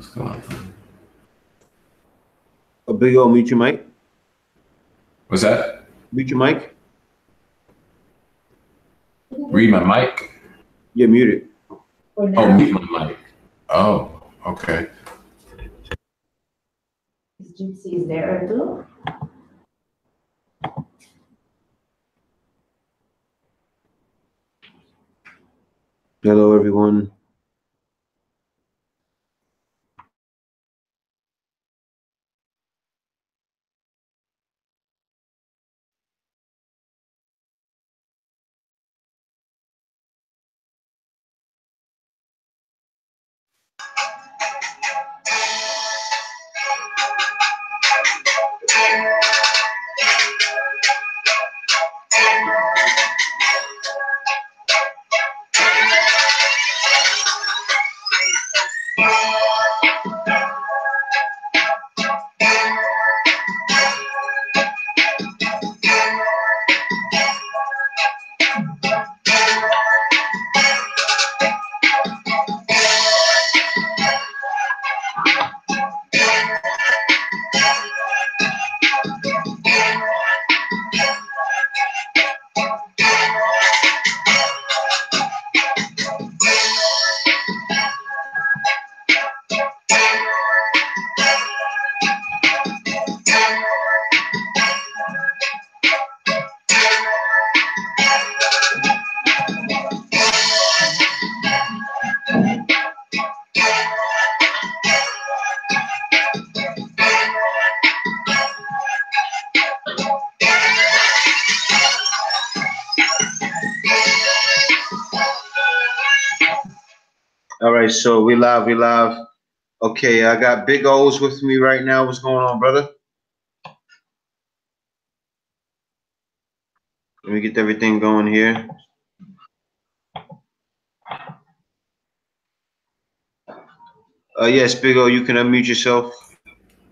What's going on? A big old mute your mic. What's that? Mute your mic. Read my mic? You're muted. Oh, mute my mic. Oh, okay. Is Gypsy there too? Hello, everyone. All right, so we live. Okay, I got Big O's with me right now. What's going on, brother? Let me get everything going here. Yes, Big O, you can unmute yourself.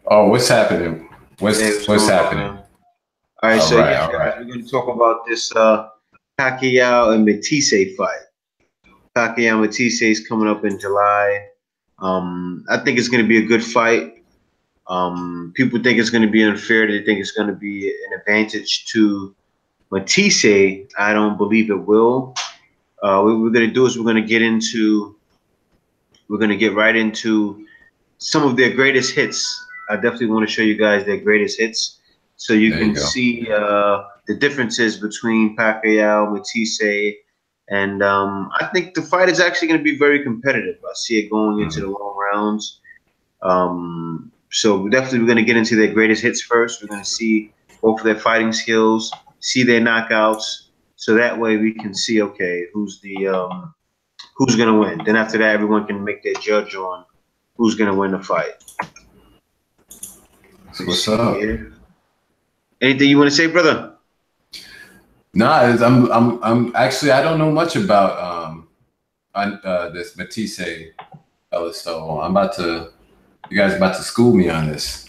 Oh, what's happening? What's happening? All right, so yeah, guys, we're going to talk about this Pacquiao and Matthysse fight. Pacquiao and Matthysse is coming up in July. I think it's going to be a good fight. People think it's going to be unfair. They think it's going to be an advantage to Matthysse. I don't believe it will. What we're going to do is we're going to get right into some of their greatest hits. I definitely want to show you guys their greatest hits so you can see the differences between Pacquiao, Matthysse, and I think the fight is actually going to be very competitive. I see it going into the long rounds. So definitely we're going to get into their greatest hits first. We're going to see both of their fighting skills, see their knockouts, so that way we can see, okay, who's going to win. Then after that, everyone can make their judge on who's going to win the fight. What's up? Here. Anything you want to say, brother? Nah, I'm actually, I don't know much about this Matthysse fella, so you guys are about to school me on this.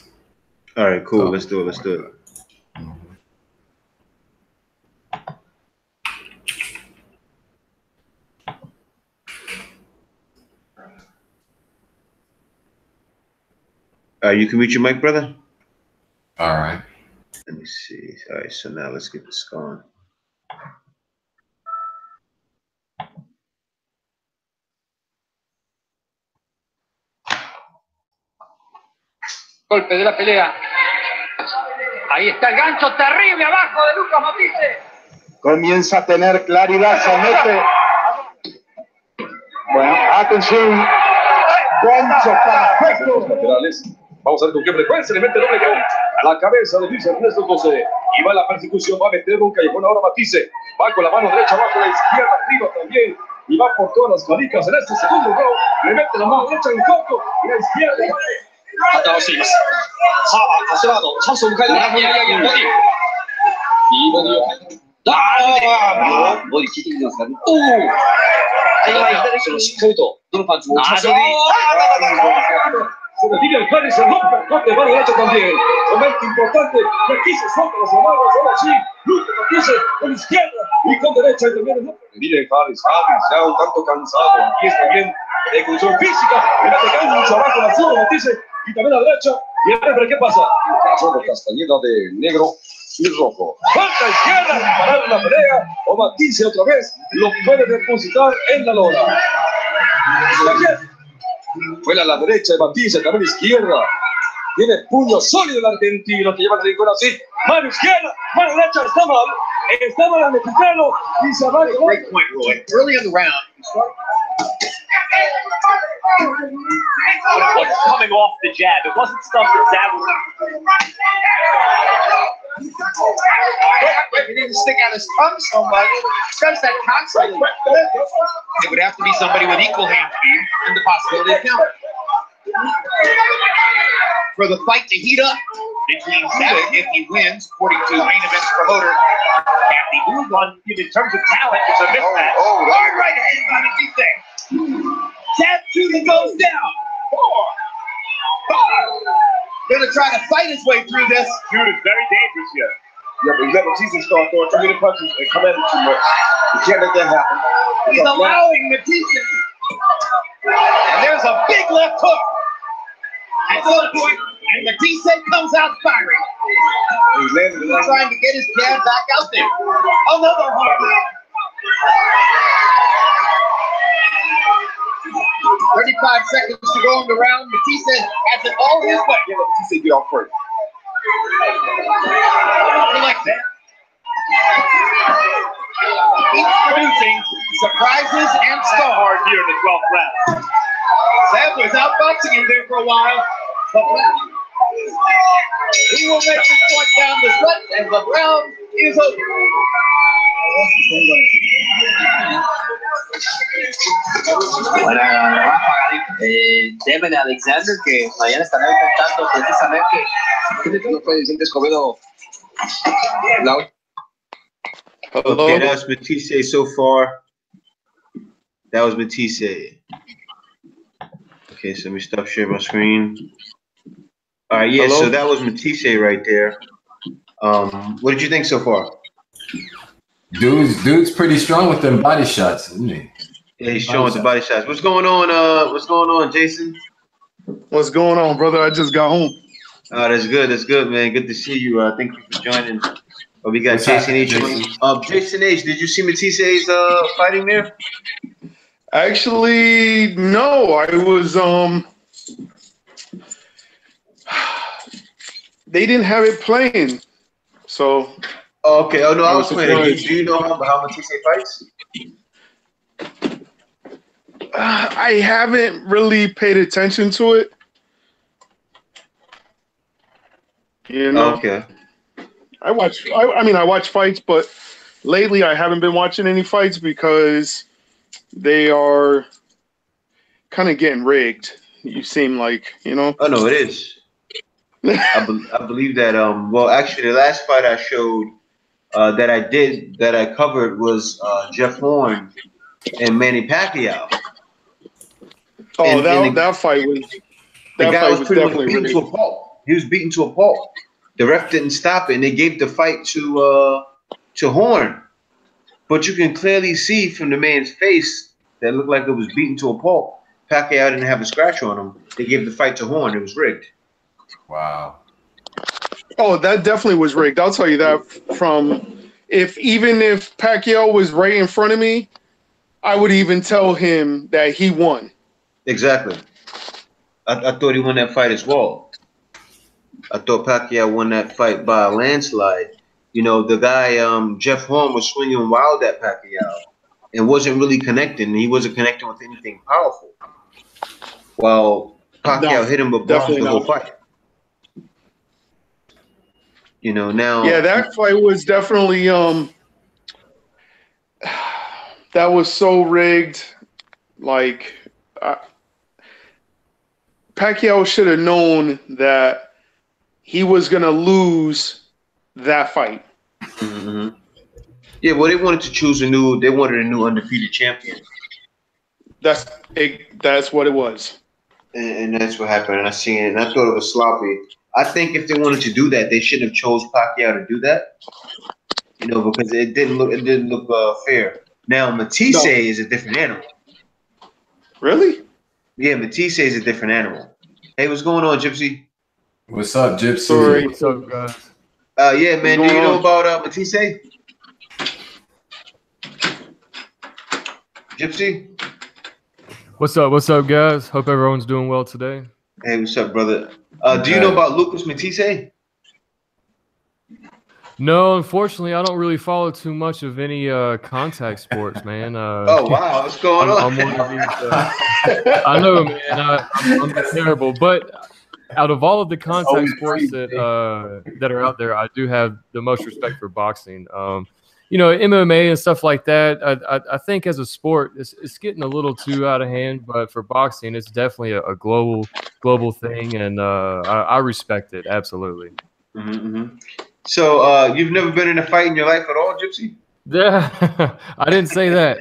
All right, cool. So, let's do it. You can mute your mic, brother. All right. Let me see. All right, so now let's get this going. Golpe de la pelea. Ahí está el gancho terrible abajo de Lucas Matthysse. Comienza a tener claridad, se mete. Bueno, atención. Gancho perfecto. Los laterales. Vamos a ver con qué frecuencia le mete doble kick a la cabeza de Luis Ernesto José. Y va a la persecución, va a meter un callejón ahora Matthysse. Va con la mano derecha abajo, la izquierda arriba también. Y va por todas las canicas en este segundo round. Le mete la mano derecha en el coco y la izquierda. 倒しています。さあ、アスラード、チャンスを迎える。いや、ボディ。いいボディを。ボディ効いてきてますかね。おお。しっかりと、どのパンチも打ちますよ。Se define el Harris, el uppercut de mano derecha también. Momento importante. Y aquí se suelta las amarras. Ahora sí. Lucha Matthysse con izquierda y con derecha. Y también el uppercut. Mire Harris ya un tanto cansado. Aquí está bien de condición física. Mira que cae mucho abajo la zurda Matthysse. Y también a la derecha. Y el refre, ¿qué pasa? Solo Castañeda de negro y rojo. Falta izquierda para parar la pelea. O Matthysse otra vez lo puede depositar en la lona. Fue a la derecha de Matthysse, también izquierda. Tiene puño sólido el argentino que lleva el rincón así. Mano izquierda, mano derecha, está mal. Está mal el mexicano y se va a Great point, Roy. Early in the round, was coming off the jab. It wasn't stuff that was. He didn't stick out his tongue so much. Just that constantly. It would have to be somebody with equal hand speed and the possibility of counter. For the fight to heat up between Seven, if he wins, according to main event promoter Kathy Booth, in terms of talent, it's a mismatch. Hard right hand on Matthysse. Jab shooting goes down. 4, 5. Gonna try to fight his way through this. Dude is very dangerous here. Yeah, but you let Matthysse start throwing too many punches and come at it too much. You can't let that happen. He's allowing Matthysse. And there's a big left hook. At some point, and Matthysse comes out firing. He's landing the Trying to get his jab back out there. Another hard right. 35 seconds to go in the round. Matthysse has it all his way. Yeah, Matthysse get off first. Collect that. He's producing surprises and stars. Hard here in the 12th round. Zeb was outboxing him there for a while, but he will make this point down the stretch, and the round is over. Bueno, Devin Alexander, que mañana estará enfrentando precisamente. No fue Vicente Escobedo. Okay, that's Matthysse so far. That was Matthysse. Okay, so let me stop sharing my screen. All right, yeah, so that was Matthysse right there. What did you think so far? Dude's pretty strong with them body shots, isn't he? Yeah, he's strong with the body shots. What's going on? What's going on, Jason? What's going on, brother? I just got home. Oh, that's good. That's good, man. Good to see you. Thank you for joining. We got What's Jason H. happening, Jason H. Did you see Matthysse fighting there? Actually, no. I was they didn't have it playing, so. Oh, okay. Oh no, I was playing. surprised. Do you know how Matthysse fights? I haven't really paid attention to it. You know. Okay. I watch fights, but lately I haven't been watching any fights because they are kind of getting rigged. You seem like, you know. Oh no, it is. I believe that. Well, actually, the last fight I showed that I covered was Jeff Horn and Manny Pacquiao. Oh, that fight was. The guy was pretty much definitely beaten rigged. to a pulp. He was beaten to a pulp. The ref didn't stop it, and they gave the fight to Horn. But you can clearly see from the man's face that looked like it was beaten to a pulp. Pacquiao didn't have a scratch on him. They gave the fight to Horn. It was rigged. Wow. Oh, that definitely was rigged. I'll tell you that even if Pacquiao was right in front of me, I would even tell him that he won. Exactly. I thought he won that fight as well. I thought Pacquiao won that fight by a landslide. You know, the guy, Jeff Horn, was swinging wild at Pacquiao and wasn't really connecting. He wasn't connecting with anything powerful. While Pacquiao hit him with bombs the whole fight. You know, now. Yeah, that fight was definitely that was so rigged. Like, Pacquiao should have known that he was going to lose that fight. Mm-hmm. Yeah, well, they wanted to choose a new undefeated champion. That's what it was. and that's what happened. And I seen it, and I thought it was sloppy. I think if they wanted to do that, they shouldn't have chose Pacquiao to do that. You know, because it didn't look fair. Now Matthysse is a different animal. Really? Yeah, Matthysse is a different animal. Hey, what's going on, Gypsy? What's up, Gypsy? Sorry. What's up, guys? Yeah, man. Do you know about Matthysse? Gypsy? What's up, guys? Hope everyone's doing well today. Hey, what's up, brother? Do you know about Lucas Matthysse? No, unfortunately, I don't really follow too much of any contact sports, man. Oh, wow. What's going on? I'm one of these, I know, man. I'm terrible. But out of all of the contact sports that are out there, I do have the most respect for boxing. You know, MMA and stuff like that, I think as a sport, it's getting a little too out of hand. But for boxing, it's definitely a global thing, and I respect it, absolutely. Mm-hmm. So you've never been in a fight in your life at all, Gypsy? Yeah, I didn't say that.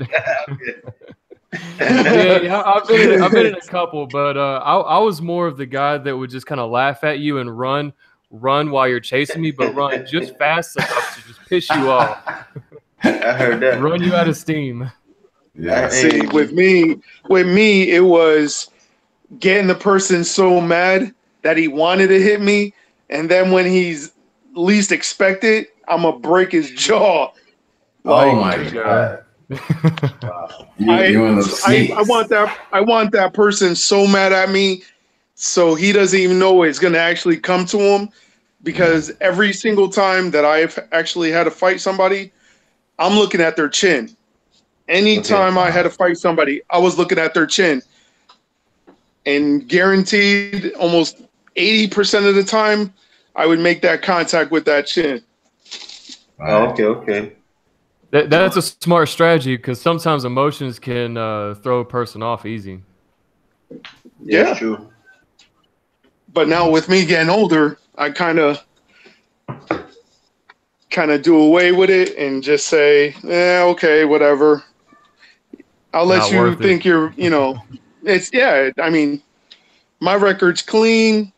Yeah, I've been in a couple, but I was more of the guy that would just kind of laugh at you and run while you're chasing me, but run just fast enough to just piss you off. I heard that. Run you out of steam. Yeah. See, with me, it was getting the person so mad that he wanted to hit me, and then when he's least expected, I'm gonna break his jaw. Oh my god! Wow. I want that person so mad at me, so he doesn't even know it's gonna actually come to him. Because every single time that I've actually had to fight somebody, I'm looking at their chin. Anytime I had to fight somebody, I was looking at their chin, and guaranteed almost 80% of the time, I would make that contact with that chin. Oh, okay. That's a smart strategy because sometimes emotions can throw a person off easy. Yeah, true. But now with me getting older, I kind of do away with it and just say, okay, whatever. I'll let you think you're, it's, I mean, my record's clean,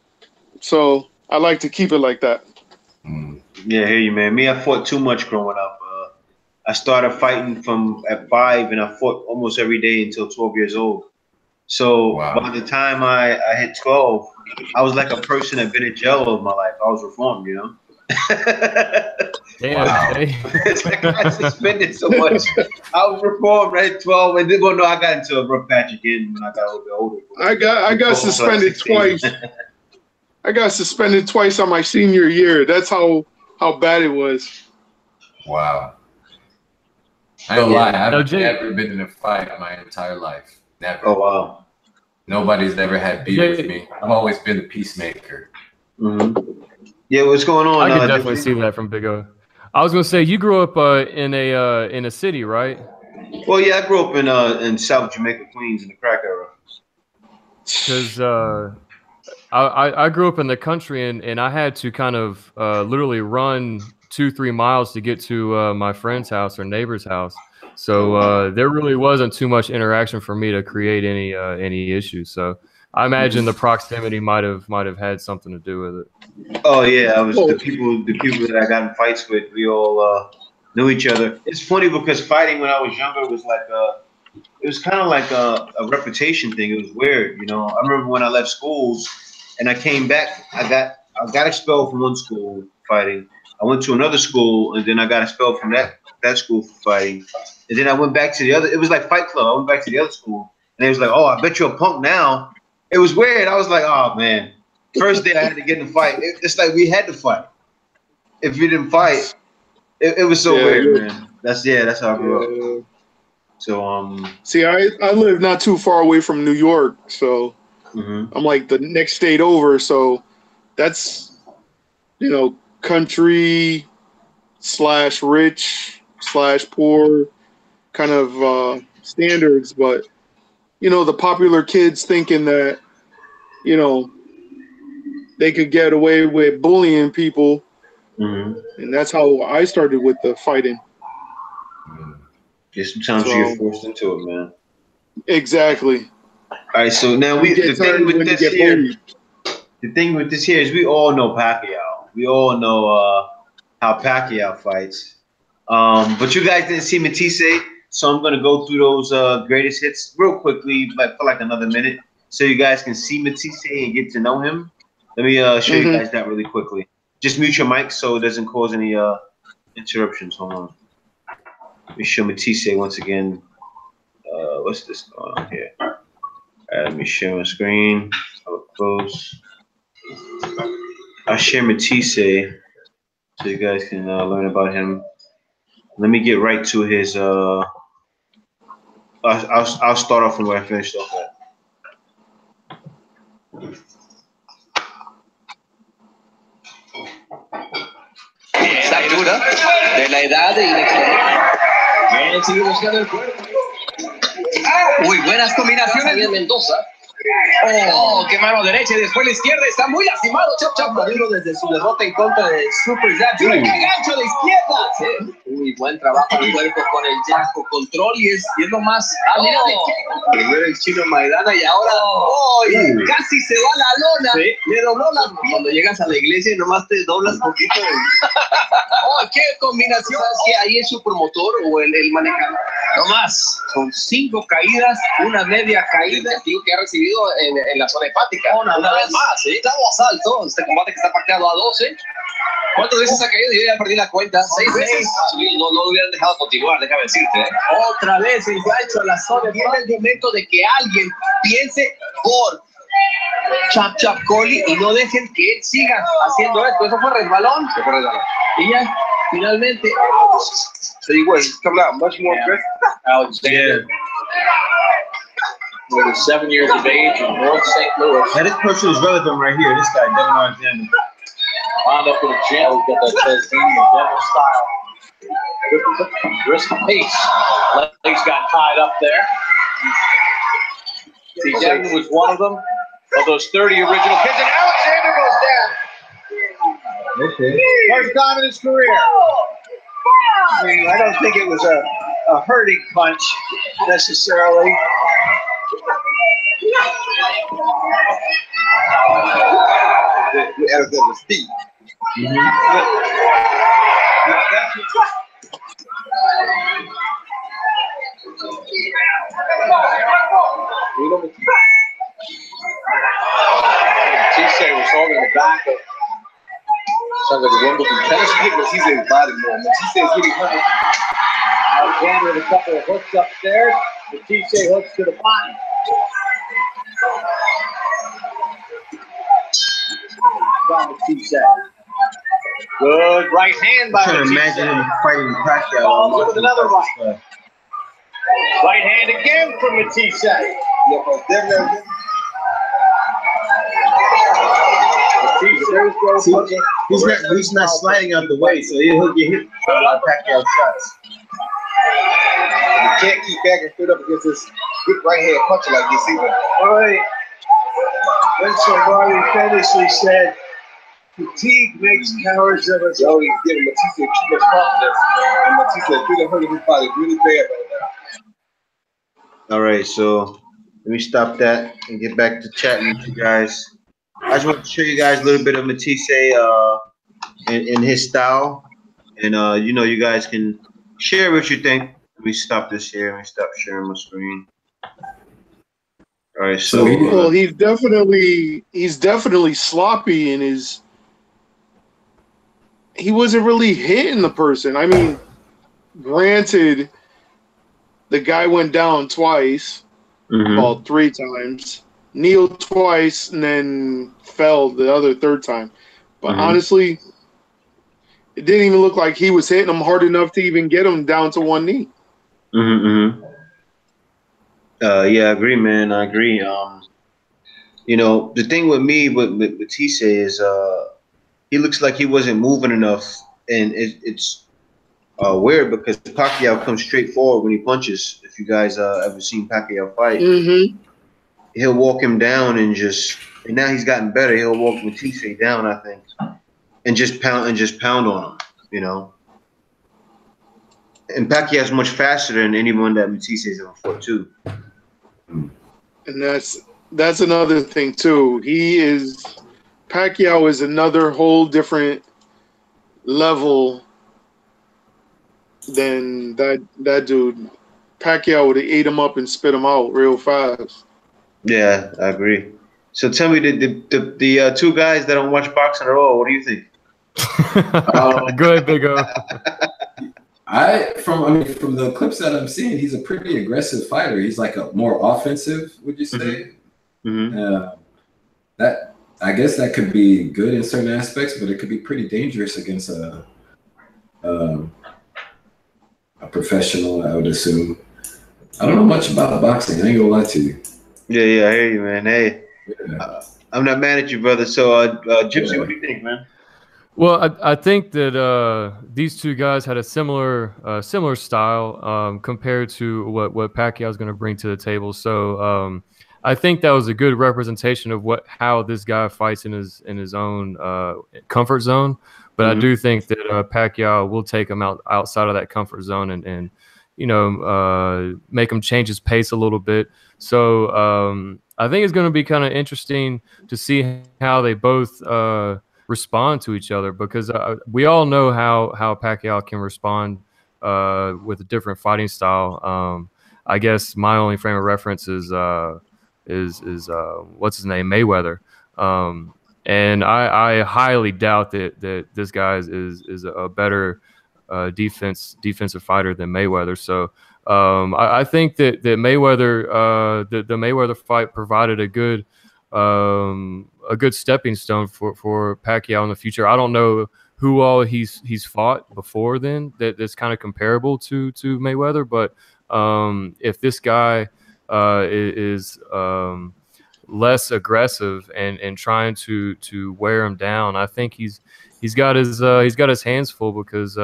so I like to keep it like that. Yeah, I hear you, man. Me, I fought too much growing up. I started fighting at 5, and I fought almost every day until 12 years old. So by the time I hit 12, I was like a person that been in jail all of my life. I was reformed, you know. Damn. Wow. It's like I suspended so much. I was reformed at 12, and then I got into a rough patch again when I got a little bit older. I got suspended twice. I got suspended twice on my senior year. That's how bad it was. Wow. I don't lie. I've never been in a fight my entire life. Never. Oh, wow. Nobody's ever had beef with me. I've always been a peacemaker. Mm-hmm. Yeah, what's going on? I can definitely see that from Big O. I was gonna say you grew up in a city, right? Well, yeah, I grew up in South Jamaica, Queens, in the crack era. Because I grew up in the country, and I had to kind of literally run 2-3 miles to get to my friend's house or neighbor's house. So there really wasn't too much interaction for me to create any issues. So I imagine the proximity might have had something to do with it. Oh yeah, I was the people that I got in fights with. We all knew each other. It's funny because fighting when I was younger was like it was kind of like a reputation thing. It was weird, you know. I remember when I left schools and I came back, I got expelled from one school fighting. I went to another school and then I got expelled from that school for fighting. And then I went back to the other. It was like Fight Club. I went back to the other school and they was like, "Oh, I bet you're a punk now." It was weird. I was like, "Oh man." First day I had to get in the fight. It's like we had to fight. If we didn't fight, it was so weird, man. That's how I grew up. So see, I live not too far away from New York, so I'm like the next state over. So that's country / rich / poor kind of standards, but the popular kids thinking that they could get away with bullying people, and that's how I started with the fighting. Yeah, sometimes you get forced into it, man. Exactly. All right, so now the thing with this here is we all know Pacquiao. We all know how Pacquiao fights. But you guys didn't see Matthysse, so I'm gonna go through those greatest hits real quickly, like for like another minute, so you guys can see Matthysse and get to know him. Let me show you guys that really quickly. Just mute your mic so it doesn't cause any interruptions. Hold on. Let me show Matthysse once again. What's this going on here? All right, let me share my screen. Up close. I'll share Matthysse so you guys can learn about him. Let me get right to his. I'll start off from where I finished off at. Esa altura de la edad y la experiencia. Bien, sigue buscando el cuerpo. Uy, buenas combinaciones de Mendoza. Oh, qué mano derecha y después la izquierda. Está muy lastimado. Chop Chop Maduro desde su derrota en contra de Super Zap. ¡Qué gancho de izquierda! Sí. Uy, buen trabajo del cuerpo con el Jaco control y es lo más. Primero el chino Maidana y ahora casi se va a la lona. ¿Sí? Le dobló las piernas. Cuando llegas a la iglesia y nomás te doblas poquito. Oh, qué combinación. ¿Sabes que ahí es su promotor o el manejador? No más. Son 5 caídas, una media caída. Digo que ha recibido en la zona hepática. Una vez más, ¿eh? Estamos a salto. Este combate que está pactado a 12. ¿Cuántas veces ha caído? Yo ya perdí la cuenta. 6 veces. No lo hubieran dejado continuar, déjame decirte. Otra vez el gancho a la zona. Viene el momento de que alguien piense por Chop Chop Collie y no dejen que él siga haciendo esto. Eso fue resbalón. Y ya, finalmente. So you was coming out much more aggressive. Alexander. Over 7 years of age in North St. Louis. Now this person is relevant right here. This guy, Devin Alexander. Wound up with a jam. He's got that Tasmanian devil style. Wrist pace. Legs got tied up there. See, Devin was one of them. Of those 30 original kids, and Alexander goes down. Okay. First time in his career. I mean, I don't think it was a hurting punch necessarily. Alexander's feet. Matthysse was holding the back of sounds like a Wimbledon tennis kick. Matthysse is body more. Matthysse is getting hurt. Alexander with a couple of hooks upstairs. Matthysse hooks to the body. Matthysse. Good right hand by I'm trying to imagine him fighting Pacquiao. With another right. Right hand again from Matthysse. He's not sliding out the way, so he'll get hit by Pacquiao shots. You can't keep back and stood up against this good right hand puncher like this either. All right. Vince Lombardi famously said, fatigue makes cowards of us. Yo, he's giving Matthysse too much confidence. And Matthysse is really hurting his body really bad right now. All right, so let me stop that and get back to chatting with you guys. I just want to show you guys a little bit of Matthysse in his style. And, you know, you guys can share what you think. Let me stop this here. Let me stop sharing my screen. All right, so well, he's definitely sloppy in his. He wasn't really hitting the person. I mean, granted, the guy went down twice, well, 3 times, kneeled twice, and then fell the other 3rd time. But honestly, it didn't even look like he was hitting him hard enough to even get him down to 1 knee. Yeah, I agree, man. I agree. You know, the thing with me with Matthysse is he looks like he wasn't moving enough, and it's weird because Pacquiao comes straight forward when he punches. If you guys ever seen Pacquiao fight, he'll walk him down and now he's gotten better. He'll walk Matthysse down, I think, and just pound on him. You know. And Pacquiao's much faster than anyone that Matthysse has ever fought too. And that's another thing too. Pacquiao is another whole different level than that dude. Pacquiao would have ate him up and spit him out real fast. Yeah, I agree. So tell me, the two guys that don't watch boxing at all, what do you think? Go ahead, Big O. From the clips that I'm seeing, he's a pretty aggressive fighter. He's like a more offensive, would you say? Mm-hmm. That I guess that could be good in certain aspects, but it could be pretty dangerous against a professional, I would assume. I don't know much about boxing. I ain't gonna lie to you. Yeah, I hear you, man. Hey, I'm not mad at you, brother. So, Gypsy, what do you think, man? Well, I think that these two guys had a similar style compared to what Pacquiao is going to bring to the table. So I think that was a good representation of how this guy fights in his own comfort zone. But I do think that Pacquiao will take him outside of that comfort zone and make him change his pace a little bit. So I think it's going to be kind of interesting to see how they both respond to each other, because we all know how Pacquiao can respond with a different fighting style. I guess my only frame of reference is what's his name, Mayweather. And I highly doubt that this guy is a better defensive fighter than Mayweather. So I think that Mayweather the Mayweather fight provided a good stepping stone for Pacquiao in the future. I don't know who all he's fought before then that's kind of comparable to Mayweather, but if this guy is less aggressive and trying to wear him down, I think he's got his hands full, because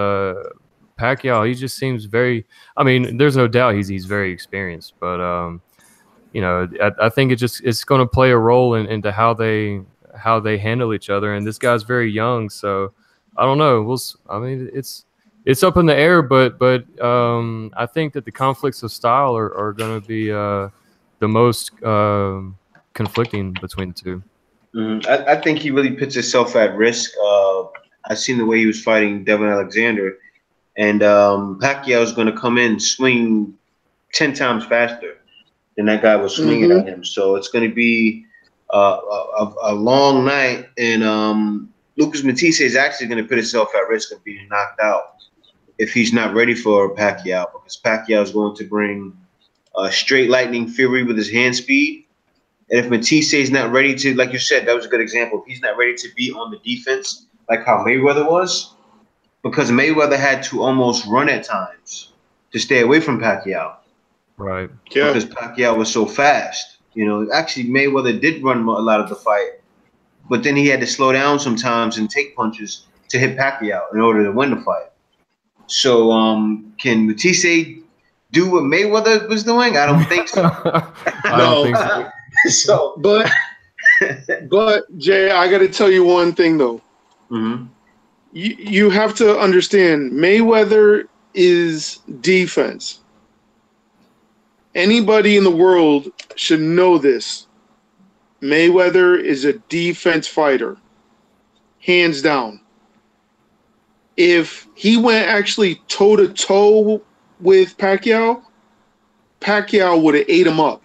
Pacquiao, he just seems very. I mean, there's no doubt he's very experienced, but I think it's going to play a role into how they handle each other. And this guy's very young, so I don't know. It's up in the air, but I think that the conflicts of style are going to be the most conflicting between the two. I think he really puts himself at risk. I've seen the way he was fighting Devin Alexander, and Pacquiao is going to come in swing 10 times faster than that guy was swinging at him. So it's going to be a long night, and Lucas Matthysse is actually going to put himself at risk of being knocked out if he's not ready for Pacquiao, because Pacquiao is going to bring straight lightning fury with his hand speed. And if Matthysse is not ready to, like you said, that was a good example. If he's not ready to be on the defense like how Mayweather was, because Mayweather had to almost run at times to stay away from Pacquiao. Right. Yeah. Because Pacquiao was so fast. Actually Mayweather did run a lot of the fight, but then he had to slow down sometimes and take punches to hit Pacquiao in order to win the fight. So can Matthysse do what Mayweather was doing? I don't think so. I don't think so. So, but Jay, I got to tell you one thing though. You have to understand, Mayweather is defense. Anybody in the world should know this. Mayweather is a defense fighter, hands down. If he went actually toe-to-toe with Pacquiao, Pacquiao would have ate him up.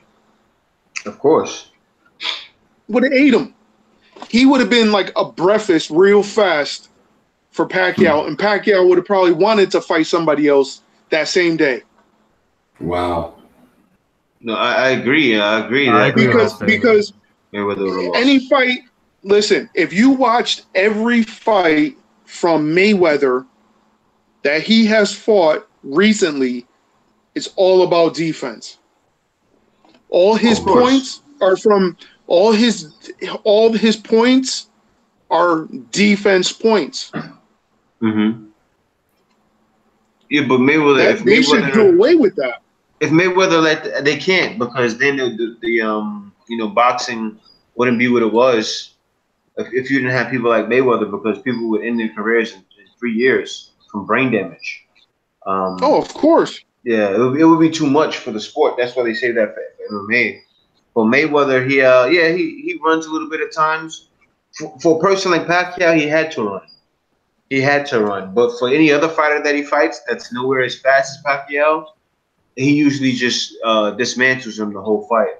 Of course. Would have ate him. He would have been like a breakfast real fast for Pacquiao, and Pacquiao would have probably wanted to fight somebody else that same day. Wow. No, I agree. I agree Because any fight, listen, if you watched every fight from Mayweather that he has fought recently, it's all about defense. All his points are from all his points are defense points. Yeah, but Mayweather, they should do away with that. If Mayweather they can't, because then the boxing wouldn't be what it was if you didn't have people like Mayweather, because people would end their careers in 3 years from brain damage. Of course. Yeah, it would be too much for the sport. That's why they say that for MMA. But Mayweather, he runs a little bit at times. For a person like Pacquiao, he had to run. He had to run. But for any other fighter that he fights that's nowhere as fast as Pacquiao, he usually just dismantles him the whole fight.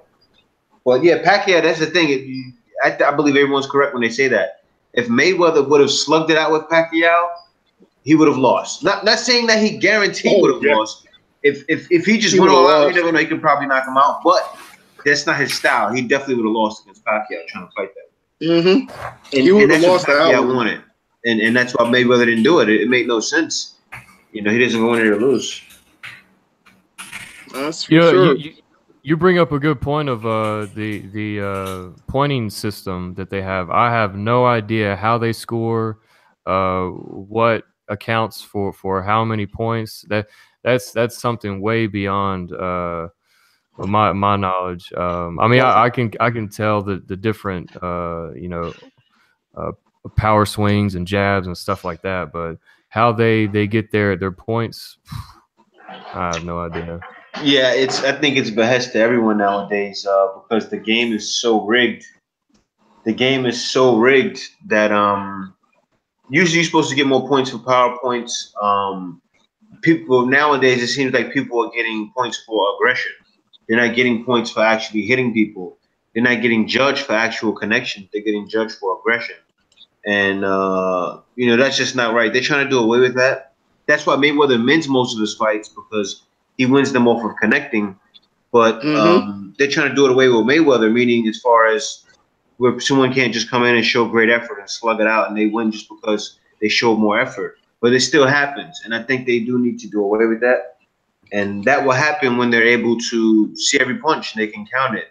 But yeah, Pacquiao, that's the thing. I believe everyone's correct when they say that. If Mayweather would have slugged it out with Pacquiao, he would have lost. Not saying that he guaranteed would have lost. If he just went all out, you never know, he could probably knock him out. But that's not his style. He definitely would have lost against Pacquiao trying to fight that way. Mm-hmm. He would have lost that. Pacquiao wanted, and that's why Mayweather didn't do it. It made no sense. You know, he doesn't go in there to lose. That's for sure. You bring up a good point of the pointing system that they have. I have no idea how they score, what accounts for how many points. That's something way beyond my knowledge. I mean, I can tell the different power swings and jabs and stuff like that, but how they get their points, I have no idea. Yeah, I think it's behest to everyone nowadays because the game is so rigged. The game is so rigged that usually you're supposed to get more points for power points. People nowadays, it seems like people are getting points for aggression. They're not getting points for actually hitting people. They're not getting judged for actual connection. They're getting judged for aggression. And that's just not right. They're trying to do away with that. That's why Mayweather wins most of his fights, because he wins them off of connecting, but they're trying to do it away with Mayweather, meaning as far as where someone can't just come in and show great effort and slug it out and they win just because they showed more effort. But it still happens, and I think they do need to do away with that. And that will happen when they're able to see every punch and they can count it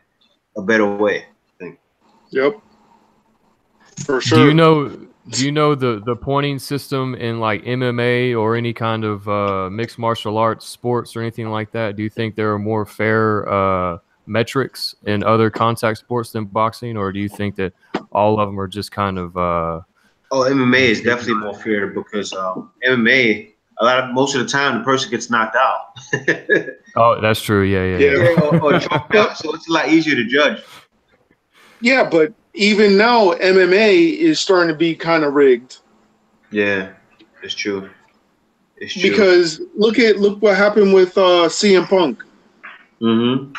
a better way, I think. Yep. For sure. Do you know the pointing system in like MMA or any kind of mixed martial arts sports or anything like that? Do you think there are more fair metrics in other contact sports than boxing, or do you think that all of them are just kind of? MMA is definitely more fair because MMA, most of the time the person gets knocked out. Oh, that's true. Yeah. Or choked out, so it's a lot easier to judge. Yeah, but even now, MMA is starting to be kind of rigged. Yeah, it's true. It's true. Because look what happened with CM Punk. Mm-hmm.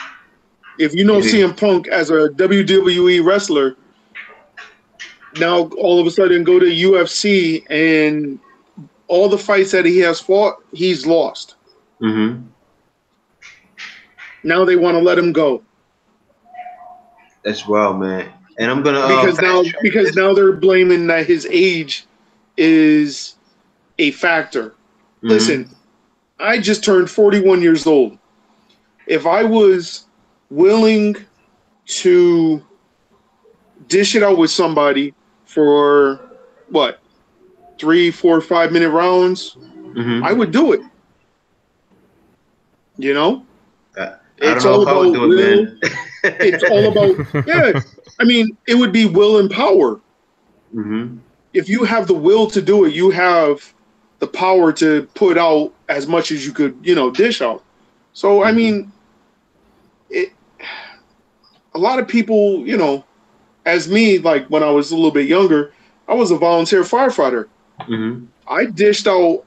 If you know CM Punk as a WWE wrestler, now all of a sudden go to UFC and all the fights that he has fought, he's lost. Mm-hmm. Now they want to let him go. As well, man. And I'm gonna because now they're blaming that his age is a factor. Mm-hmm. Listen, I just turned 41 years old. If I was willing to dish it out with somebody for 3, 4, 5 minute rounds, I would do it. You know? It's all about will. It's all about I mean, it would be will and power. Mm-hmm. If you have the will to do it, you have the power to put out as much as you could, dish out. So I mean, a lot of people, as me, like when I was a little bit younger, I was a volunteer firefighter. Mm-hmm. I dished out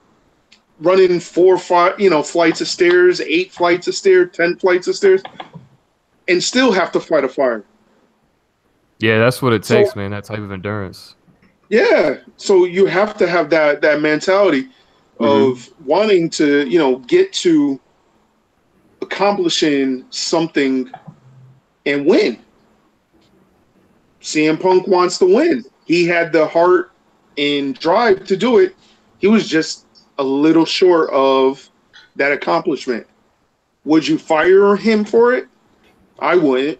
running 4, 5, flights of stairs, 8 flights of stairs, 10 flights of stairs, and still have to fight a fire. Yeah, that's what it takes, man. That type of endurance. Yeah, so you have to have that mentality of wanting to, get to accomplishing something and win. CM Punk wants to win. He had the heart and drive to do it. He was just a little short of that accomplishment. Would you fire him for it? I wouldn't.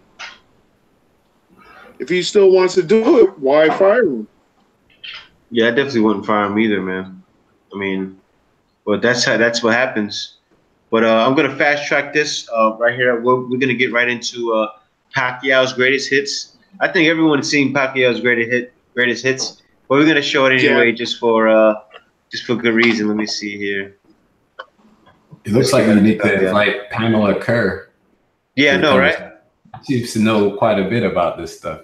If he still wants to do it, why fire him? Yeah, I definitely wouldn't fire him either, man. I mean, but that's what happens. But I'm gonna fast track this right here. We're gonna get right into Pacquiao's greatest hits. I think everyone's seen Pacquiao's greatest hits, but we're gonna show it anyway, just for good reason. Let me see here. It looks like you need to invite Pamela Kerr. Yeah, I know, right? seems to know quite a bit about this stuff.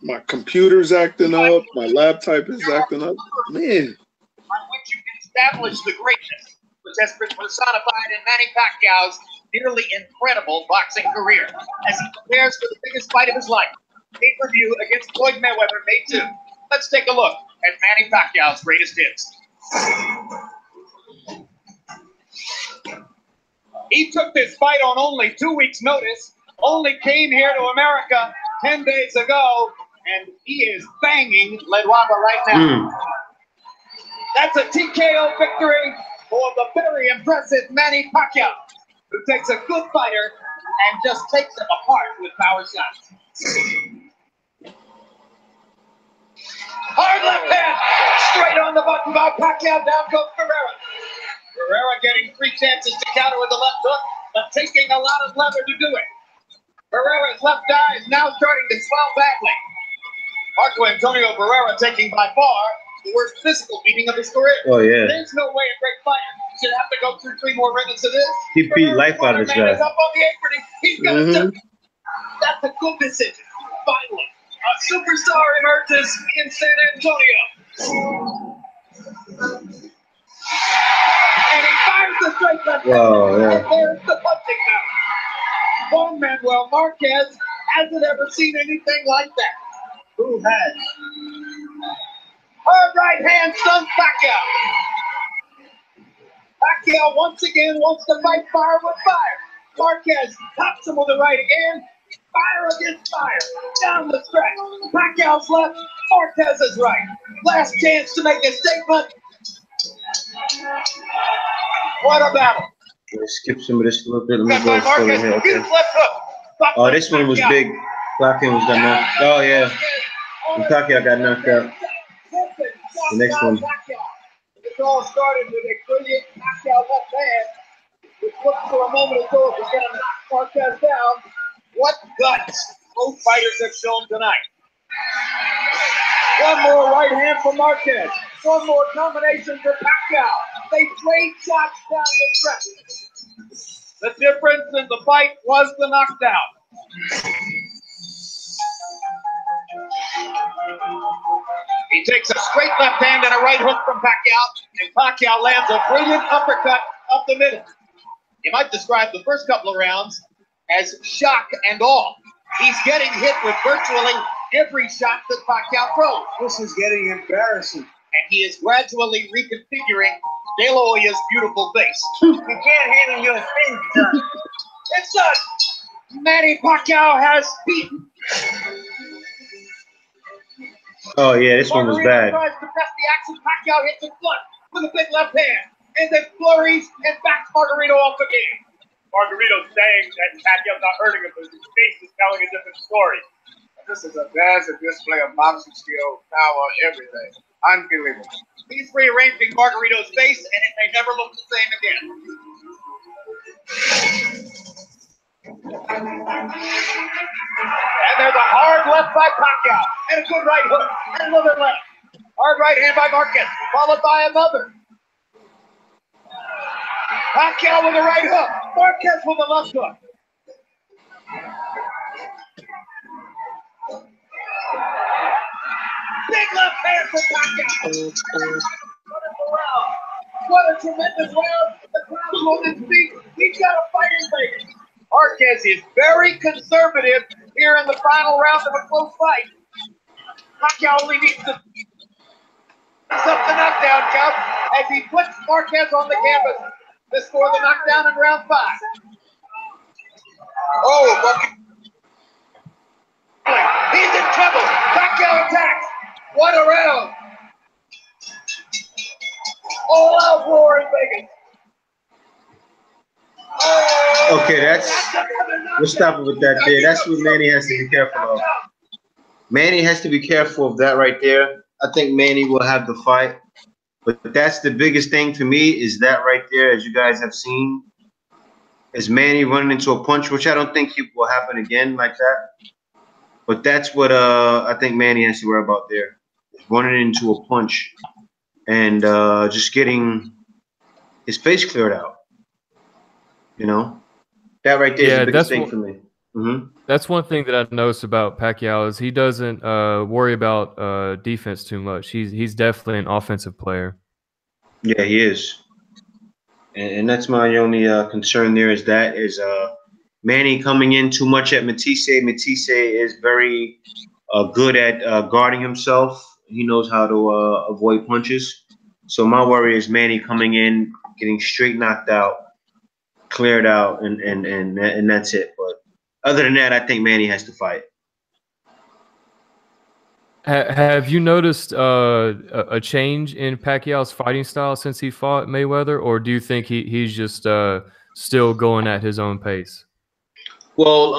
My computer's acting up. My laptop is acting up. Man. On which you can establish the greatness which has been personified in Manny Pacquiao's nearly incredible boxing career as he prepares for the biggest fight of his life, pay-per-view against Floyd Mayweather, May 2. Let's take a look at Manny Pacquiao's greatest hits. He took this fight on only 2 weeks' notice, only came here to America 10 days ago, and he is banging Ledwaba right now. That's a TKO victory for the very impressive Manny Pacquiao, who takes a good fighter and just takes him apart with power shots. Hard left hand, straight on the button by Pacquiao, down goes Ferreira. Ferreira getting 3 chances to counter with the left hook, but taking a lot of leather to do it. Ferreira's left eye is now starting to swell badly. Marco Antonio Ferreira taking by far the worst physical beating of his career. Oh, yeah. There's no way a great fighter should have to go through 3 more minutes of this. He beat life out of this guy. Is up on the apron. He's going to do it. That's a good decision. Finally, a superstar emerges in San Antonio. And he fires the straight left. Wow, yeah. And there's the punching now. Juan Manuel Marquez hasn't ever seen anything like that. Who has? Hard right hand stuns Pacquiao. Pacquiao once again wants to fight fire with fire. Marquez tops him with the right again. Fire against fire. Down the stretch. Pacquiao's left. Marquez's right. Last chance to make a statement. What a battle. Let's skip some of this a little bit. Let me Got go by further Marquez. here. Okay. Huge left hook. Oh, this one was big. Pacquiao was done now. Oh, yeah. And Pacquiao got knocked out. The next one. It all started with a brilliant Pacquiao left hand, which looked for a moment as though it was going to knock Marquez down. What guts both fighters have shown tonight. One more right hand for Marquez. One more combination for Pacquiao. They trade shots down the stretch. The difference in the fight was the knockdown. He takes a straight left hand and a right hook from Pacquiao, and Pacquiao lands a brilliant uppercut up the middle. You might describe the first couple of rounds as shock and awe. He's getting hit with virtually every shot that Pacquiao throws. This is getting embarrassing. And he is gradually reconfiguring De La Hoya's beautiful face. You can't handle your thing, son. It's done. Manny Pacquiao has beaten. Oh, yeah, this one was bad. Tries to press the action. Pacquiao hits it front with a big left hand. And then flurries and backs Margarito off again. Margarito's saying that Pacquiao's not hurting him, but his face is telling a different story. This is a massive display of boxing skill, power, everything. Unbelievable. He's rearranging Margarito's face, and it may never look the same again. And there's a hard left by Pacquiao, and a good right hook, and another left. Hard right hand by Marquez, followed by another. Pacquiao with a right hook, Marquez with a left hook. Big left hand for Pacquiao. What a tremendous round. The crowd's on his feet. He's got a fighting face. Marquez is very conservative here in the final round of a close fight. Pacquiao only needs to up the knockdown count as he puts Marquez on the canvas to score the knockdown in round 5. Oh, he's in trouble. Pacquiao attacks. What a round. All out roar in Vegas. Oh, Okay, we'll stop it with that there. That's what Manny has to be careful of. Manny has to be careful of that right there. I think Manny will have the fight. But that's the biggest thing to me is that right there, as you guys have seen, is Manny running into a punch, which I don't think will happen again like that. But that's what I think Manny has to worry about there. running into a punch and just getting his face cleared out. You know, that right there is the biggest thing for me. That's one thing that I've noticed about Pacquiao is he doesn't worry about defense too much. He's definitely an offensive player. Yeah, he is, and that's my only concern there is Manny coming in too much at Matthysse. Matthysse is very good at guarding himself. He knows how to avoid punches. So my worry is Manny coming in, getting straight knocked out, cleared out, and that's it. But other than that, I think Manny has to fight. Have you noticed a change in Pacquiao's fighting style since he fought Mayweather, or do you think he's just still going at his own pace? Well,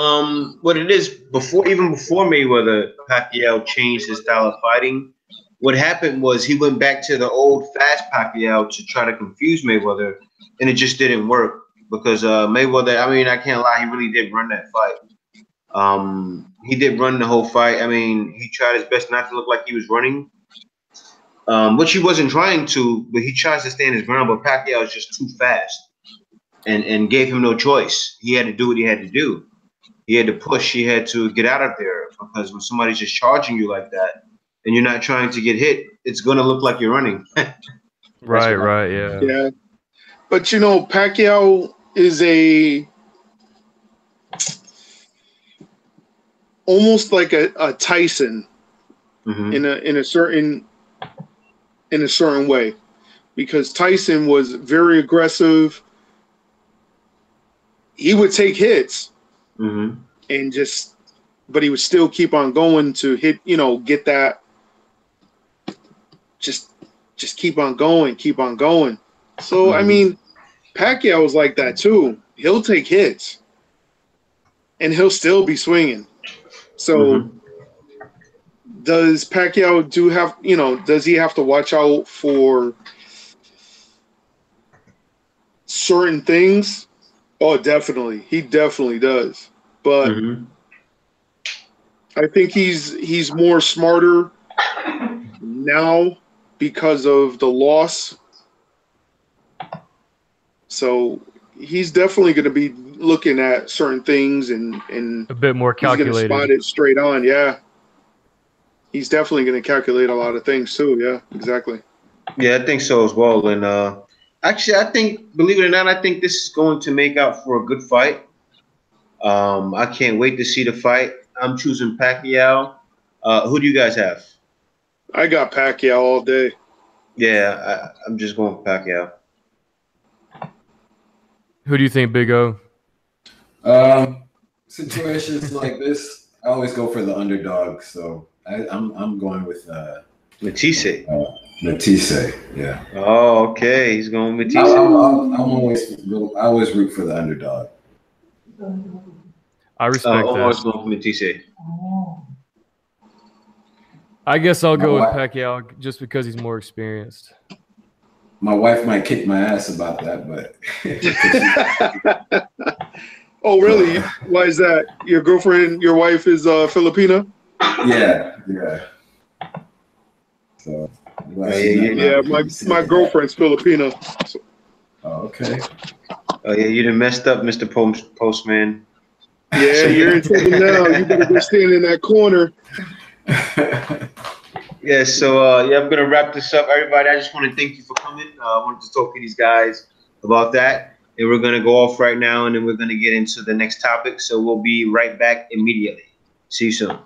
what it is even before Mayweather, Pacquiao changed his style of fighting. What happened was he went back to the old fast Pacquiao to try to confuse Mayweather, and it just didn't work because Mayweather. I mean, I can't lie, he really did run that fight. He did run the whole fight. I mean, he tried his best not to look like he was running, which he wasn't trying to, but he tries to stand his ground. But Pacquiao is just too fast and gave him no choice. He had to do what he had to do. He had to push. He had to get out of there because when somebody's just charging you like that and you're not trying to get hit, it's going to look like you're running. Right, yeah. Yeah. But, you know, Pacquiao is almost like a Tyson in a certain way, because Tyson was very aggressive. He would take hits and but he would still keep on going to hit, you know, get that, just keep on going. So, I mean, Pacquiao was like that too. He'll take hits and he'll still be swinging. So does Pacquiao does he have to watch out for certain things? Oh, definitely. He definitely does. But I think he's more smarter now because of the loss. So he's definitely going to be looking at certain things and a bit more calculated. He's going to spot it straight on. Yeah. He's definitely going to calculate a lot of things too. Yeah, exactly. Yeah, I think so as well. And actually, I think, believe it or not, I think this is going to make out for a good fight. I can't wait to see the fight. I'm choosing Pacquiao. Who do you guys have? I got Pacquiao all day. Yeah, I'm just going with Pacquiao. Who do you think, Big O? Situations like this, I always go for the underdog. So I'm going with Matthysse. Matthysse, yeah. Oh, okay. He's going with Matthysse. I always root for the underdog. I respect that. I'm always going for Matthysse. I guess I'll go with Pacquiao just because he's more experienced. My wife might kick my ass about that, but. Oh, really? Why is that? Your girlfriend, your wife is Filipina? Yeah. So. Yeah, my girlfriend's Filipino. So. Oh, okay. Oh yeah, you done messed up, Mr. Postman. Yeah, you're in trouble now. You better go stand in that corner. Yeah, so yeah, I'm gonna wrap this up, everybody. I just want to thank you for coming. I wanted to talk to these guys about that, and we're gonna go off right now, and then we're gonna get into the next topic. So we'll be right back immediately. See you soon.